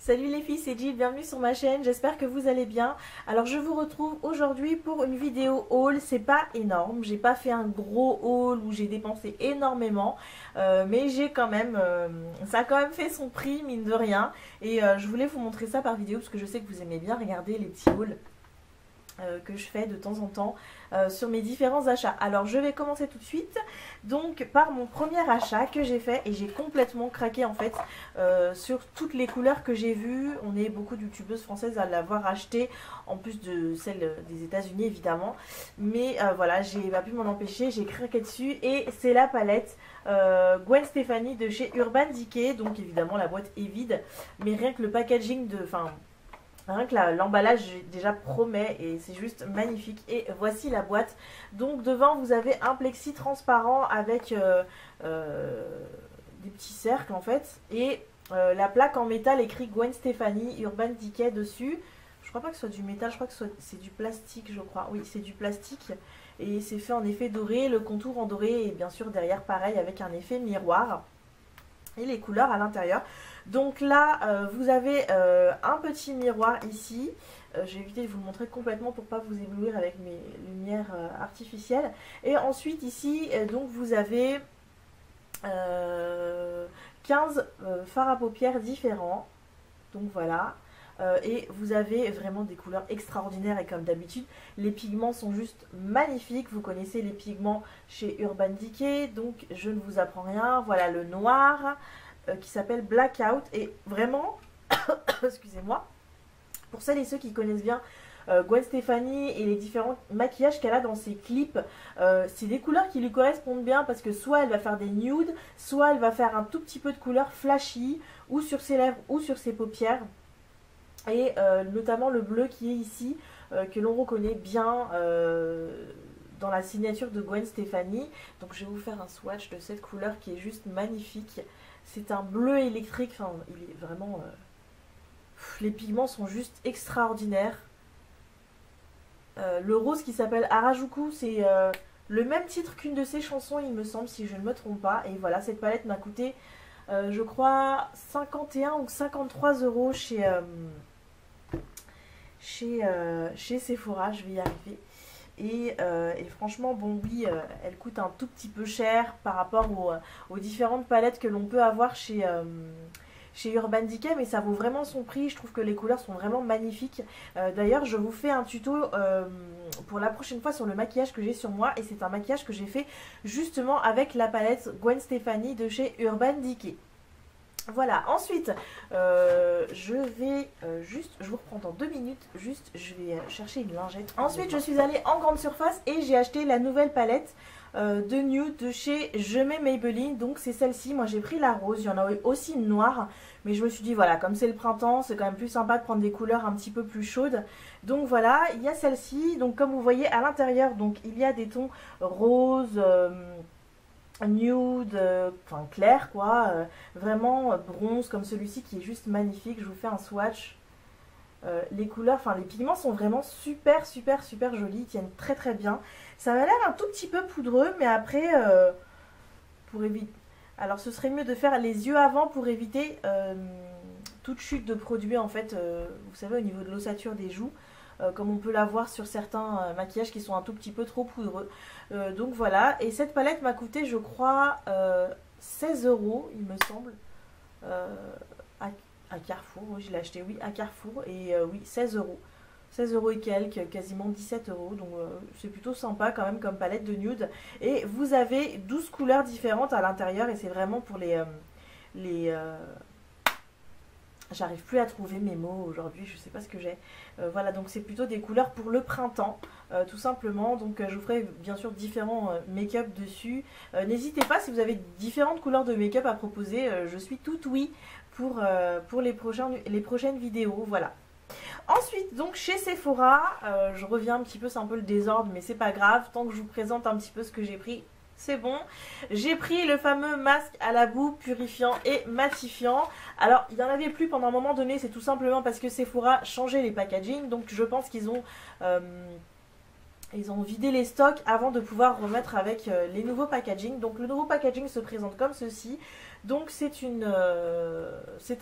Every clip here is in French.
Salut les filles, c'est Jill, bienvenue sur ma chaîne, j'espère que vous allez bien. Alors je vous retrouve aujourd'hui pour une vidéo haul, c'est pas énorme, j'ai pas fait un gros haul où j'ai dépensé énormément, mais j'ai quand même, ça a quand même fait son prix mine de rien. Et je voulais vous montrer ça par vidéo parce que je sais que vous aimez bien regarder les petits hauls que je fais de temps en temps sur mes différents achats. Alors je vais commencer tout de suite donc par mon premier achat que j'ai fait et j'ai complètement craqué en fait sur toutes les couleurs que j'ai vues. On est beaucoup de youtubeuses françaises à l'avoir acheté, en plus de celle des États-Unis évidemment, mais voilà, j'ai pas pu m'en empêcher, j'ai craqué dessus et c'est la palette Gwen Stefani de chez Urban Decay. Donc évidemment la boîte est vide, mais rien que le packaging de... Rien que l'emballage déjà promet et c'est juste magnifique. Et voici la boîte. Donc devant vous avez un plexi transparent avec des petits cercles en fait. Et la plaque en métal écrit Gwen Stefani Urban Decay dessus. Je crois pas que ce soit du métal, je crois que c'est du plastique je crois. Oui, c'est du plastique. Et c'est fait en effet doré, le contour en doré et bien sûr derrière pareil avec un effet miroir. Et les couleurs à l'intérieur. Donc là vous avez un petit miroir ici, j'ai évité de vous le montrer complètement pour pas vous éblouir avec mes lumières artificielles. Et ensuite ici donc vous avez 15 fards à paupières différents, donc voilà. Et vous avez vraiment des couleurs extraordinaires et comme d'habitude les pigments sont juste magnifiques. Vous connaissez les pigments chez Urban Decay, donc je ne vous apprends rien. Voilà le noir qui s'appelle Blackout et vraiment excusez-moi, pour celles et ceux qui connaissent bien Gwen Stefani et les différents maquillages qu'elle a dans ses clips, c'est des couleurs qui lui correspondent bien parce que soit elle va faire des nudes, soit elle va faire un tout petit peu de couleur flashy ou sur ses lèvres ou sur ses paupières. Et notamment le bleu qui est ici, que l'on reconnaît bien dans la signature de Gwen Stefani. Donc je vais vous faire un swatch de cette couleur qui est juste magnifique. C'est un bleu électrique, enfin il est vraiment... les pigments sont juste extraordinaires. Le rose qui s'appelle Harajuku, c'est le même titre qu'une de ses chansons il me semble, si je ne me trompe pas. Et voilà, cette palette m'a coûté je crois 51 ou 53 € chez Sephora, je vais y arriver. Et franchement, bon oui, elle coûte un tout petit peu cher par rapport aux différentes palettes que l'on peut avoir chez Urban Decay, mais ça vaut vraiment son prix. Je trouve que les couleurs sont vraiment magnifiques. D'ailleurs, je vous fais un tuto pour la prochaine fois sur le maquillage que j'ai sur moi, et c'est un maquillage que j'ai fait justement avec la palette Gwen Stefani de chez Urban Decay. Voilà, ensuite je vais je vous reprends dans 2 minutes, juste je vais chercher une lingette. Ensuite je suis allée en grande surface et j'ai acheté la nouvelle palette de nude de chez Je mets Maybelline. Donc c'est celle-ci, moi j'ai pris la rose, il y en a aussi une noire, mais je me suis dit voilà, comme c'est le printemps, c'est quand même plus sympa de prendre des couleurs un petit peu plus chaudes. Donc voilà, il y a celle-ci, donc comme vous voyez à l'intérieur, donc il y a des tons rose, nude, enfin clair quoi, vraiment bronze comme celui-ci qui est juste magnifique. Je vous fais un swatch. Les couleurs, enfin les pigments sont vraiment super jolis, ils tiennent très bien. Ça m'a l'air un tout petit peu poudreux, mais après pour éviter, alors ce serait mieux de faire les yeux avant pour éviter toute chute de produit en fait, vous savez, au niveau de l'ossature des joues. Comme on peut la voir sur certains maquillages qui sont un tout petit peu trop poudreux. Donc voilà, et cette palette m'a coûté je crois 16 € il me semble, à Carrefour. Oui, je l'ai acheté oui à Carrefour, et oui 16 €. 16 € et quelques, quasiment 17 €, donc c'est plutôt sympa quand même comme palette de nude. Et vous avez 12 couleurs différentes à l'intérieur et c'est vraiment pour j'arrive plus à trouver mes mots aujourd'hui, je sais pas ce que j'ai. Voilà, donc c'est plutôt des couleurs pour le printemps, tout simplement. Donc je vous ferai bien sûr différents make-up dessus. N'hésitez pas si vous avez différentes couleurs de make-up à proposer, je suis toute oui pour les prochaines vidéos, voilà. Ensuite, donc chez Sephora, je reviens un petit peu, c'est un peu le désordre, mais c'est pas grave, tant que je vous présente un petit peu ce que j'ai pris. C'est bon, j'ai pris le fameux masque à la boue purifiant et matifiant. Alors il n'y en avait plus pendant un moment donné, c'est tout simplement parce que Sephora changeait les packaging. Donc je pense qu'ils ont Ils ont vidé les stocks avant de pouvoir remettre avec les nouveaux packaging. Donc le nouveau packaging se présente comme ceci. Donc c'est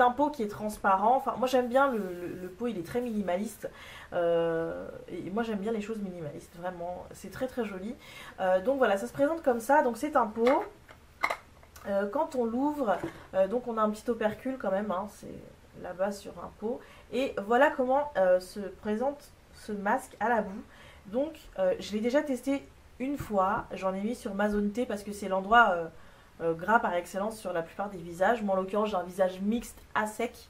un pot qui est transparent. Enfin, moi j'aime bien le pot, il est très minimaliste. Et moi j'aime bien les choses minimalistes, vraiment. C'est très très joli. Donc voilà, ça se présente comme ça. Donc c'est un pot. Quand on l'ouvre, donc on a un petit opercule quand même. Hein, c'est là-bas sur un pot. Et voilà comment se présente ce masque à la boue. Donc je l'ai déjà testé une fois. J'en ai mis sur ma zone T parce que c'est l'endroit gras par excellence sur la plupart des visages. Moi en l'occurrence j'ai un visage mixte à sec,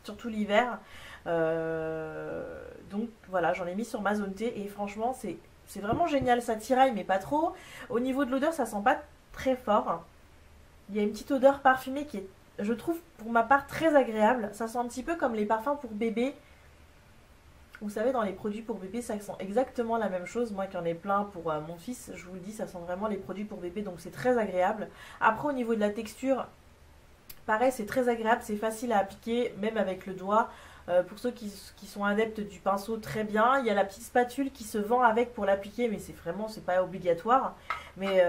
surtout l'hiver. Donc voilà, j'en ai mis sur ma zone T et franchement c'est vraiment génial. Ça tiraille mais pas trop. Au niveau de l'odeur ça sent pas très fort. Il y a une petite odeur parfumée qui est, je trouve pour ma part, très agréable. Ça sent un petit peu comme les parfums pour bébé. Vous savez, dans les produits pour bébé, ça sent exactement la même chose. Moi qui en ai plein pour mon fils, je vous le dis, ça sent vraiment les produits pour bébé, donc c'est très agréable. Après, au niveau de la texture, pareil, c'est très agréable, c'est facile à appliquer, même avec le doigt. Pour ceux qui sont adeptes du pinceau, très bien. Il y a la petite spatule qui se vend avec pour l'appliquer, mais c'est pas obligatoire. Mais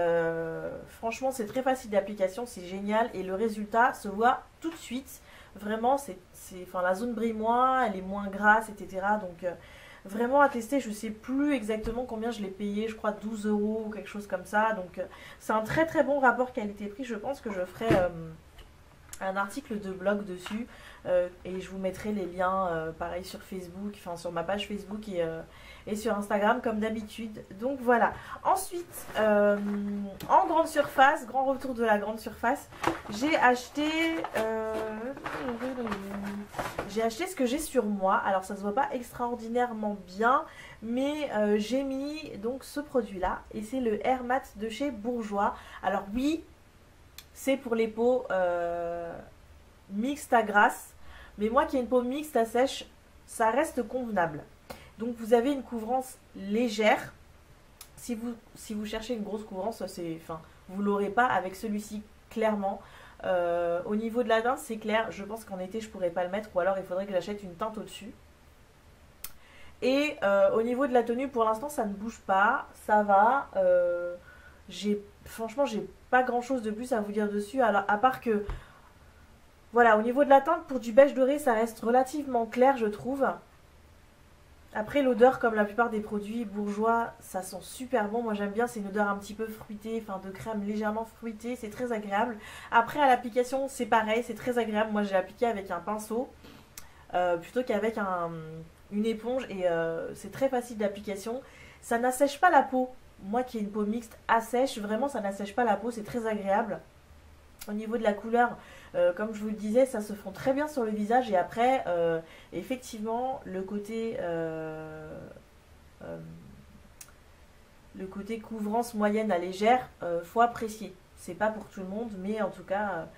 franchement, c'est très facile d'application, c'est génial. Et le résultat se voit tout de suite. Vraiment, enfin, la zone brille moins, elle est moins grasse, etc. Donc, vraiment à tester, je sais plus exactement combien je l'ai payé, je crois 12 € ou quelque chose comme ça. Donc, c'est un très très bon rapport qualité-prix. Je pense que je ferai un article de blog dessus et je vous mettrai les liens pareil sur Facebook, enfin sur ma page Facebook et sur Instagram comme d'habitude. Donc voilà. Ensuite, en grande surface, grand retour de la grande surface, j'ai acheté ce que j'ai sur moi. Alors ça se voit pas extraordinairement bien, mais j'ai mis donc ce produit là et c'est le Air Matte de chez Bourjois. Alors oui, c'est pour les peaux mixtes à grasse. Mais moi qui ai une peau mixte à sèche, ça reste convenable. Donc vous avez une couvrance légère. Si vous cherchez une grosse couvrance, vous l'aurez pas avec celui-ci, clairement. Au niveau de la teinte, c'est clair. Je pense qu'en été, je pourrais pas le mettre. Ou alors, il faudrait que j'achète une teinte au-dessus. Et au niveau de la tenue, pour l'instant, ça ne bouge pas. Ça va. Franchement, j'ai pas grand chose de plus à vous dire dessus. Alors, à part que, voilà, au niveau de la teinte, pour du beige doré, ça reste relativement clair, je trouve. Après, l'odeur, comme la plupart des produits Bourjois, ça sent super bon. Moi, j'aime bien, c'est une odeur un petit peu fruitée, enfin de crème légèrement fruitée. C'est très agréable. Après, à l'application, c'est pareil, c'est très agréable. Moi, j'ai appliqué avec un pinceau plutôt qu'avec une éponge. Et c'est très facile d'application. Ça n'assèche pas la peau. Moi qui ai une peau mixte assèche, vraiment ça n'assèche pas la peau, c'est très agréable. Au niveau de la couleur, comme je vous le disais, ça se fond très bien sur le visage. Et après, effectivement, le côté couvrance moyenne à légère, faut apprécier. C'est pas pour tout le monde, mais en tout cas,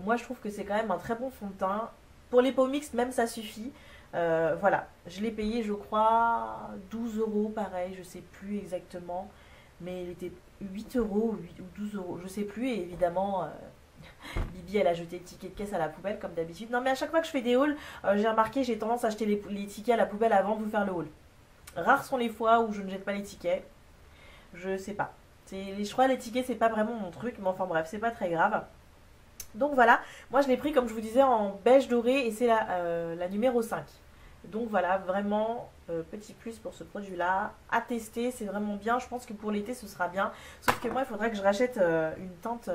moi je trouve que c'est quand même un très bon fond de teint. Pour les peaux mixtes, même ça suffit. Voilà, je l'ai payé je crois 12 € pareil, je sais plus exactement, mais il était 8 € ou 12 €, je sais plus, et évidemment Bibi elle a jeté le ticket de caisse à la poubelle comme d'habitude. Non mais à chaque fois que je fais des hauls, j'ai remarqué, j'ai tendance à acheter les tickets à la poubelle avant de vous faire le haul. Rares sont les fois où je ne jette pas les tickets, je sais pas. Je crois les tickets c'est pas vraiment mon truc, mais enfin bref, c'est pas très grave. Donc voilà, moi je l'ai pris comme je vous disais en beige doré et c'est la numéro 5. Donc voilà, vraiment petit plus pour ce produit là, à tester, c'est vraiment bien. Je pense que pour l'été ce sera bien, sauf que moi il faudrait que je rachète une teinte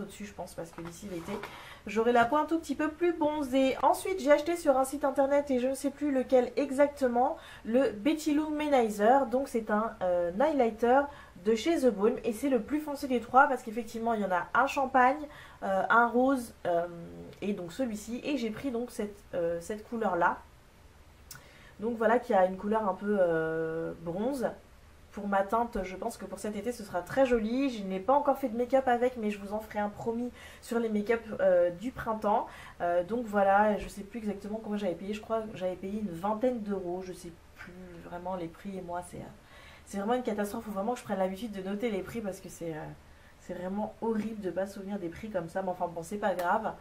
au-dessus je pense, parce que d'ici l'été j'aurai la peau un tout petit peu plus bronzée. Ensuite j'ai acheté sur un site internet et je ne sais plus lequel exactement, le Betty Luminizer. Donc c'est un highlighter de chez The Balm et c'est le plus foncé des trois parce qu'effectivement il y en a un champagne, un rose et donc celui-ci, et j'ai pris donc cette couleur là. Donc voilà, qui a une couleur un peu bronze. Pour ma teinte, je pense que pour cet été ce sera très joli. Je n'ai pas encore fait de make-up avec, mais je vous en ferai un promis sur les make-up du printemps. Donc voilà, je sais plus exactement combien j'avais payé. Je crois que j'avais payé une vingtaine d'euros. Je sais plus vraiment les prix, et moi c'est vraiment une catastrophe. Il faut vraiment que je prenne l'habitude de noter les prix parce que c'est C'est vraiment horrible de ne pas se souvenir des prix comme ça. Mais enfin bon, c'est pas grave.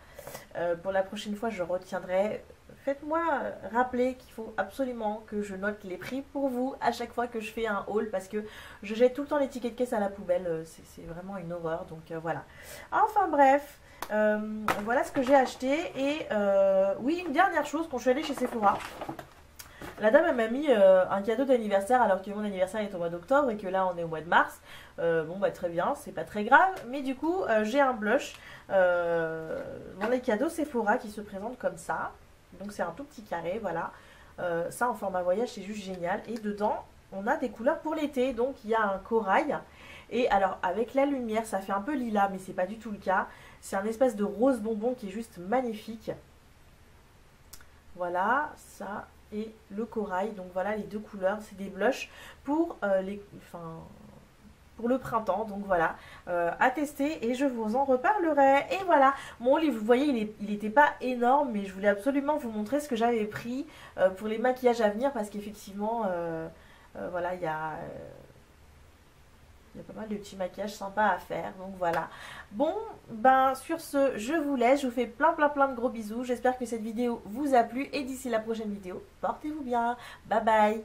Pour la prochaine fois, je retiendrai. Faites-moi rappeler qu'il faut absolument que je note les prix pour vous à chaque fois que je fais un haul. Parce que je jette tout le temps les tickets de caisse à la poubelle. C'est vraiment une horreur. Donc voilà. Enfin bref. Voilà ce que j'ai acheté. Et oui, une dernière chose. Quand je suis allée chez Sephora, la dame elle m'a mis un cadeau d'anniversaire alors que mon anniversaire est au mois d'octobre et que là on est au mois de mars. Bon bah très bien, c'est pas très grave. Mais du coup j'ai un blush dans les cadeaux Sephora qui se présente comme ça. Donc c'est un tout petit carré, voilà. Ça en format voyage c'est juste génial. Et dedans on a des couleurs pour l'été. Donc il y a un corail. Et alors avec la lumière ça fait un peu lilas mais c'est pas du tout le cas. C'est un espèce de rose bonbon qui est juste magnifique. Voilà, ça et le corail. Donc voilà les deux couleurs. C'est des blushs pour, pour le printemps. Donc voilà, à tester et je vous en reparlerai. Et voilà, mon livre, vous voyez, il n'était pas énorme, mais je voulais absolument vous montrer ce que j'avais pris pour les maquillages à venir. Parce qu'effectivement, voilà, il y a pas mal de petits maquillages sympas à faire, donc voilà. Bon, ben sur ce, je vous laisse, je vous fais plein de gros bisous. J'espère que cette vidéo vous a plu et d'ici la prochaine vidéo, portez-vous bien. Bye bye.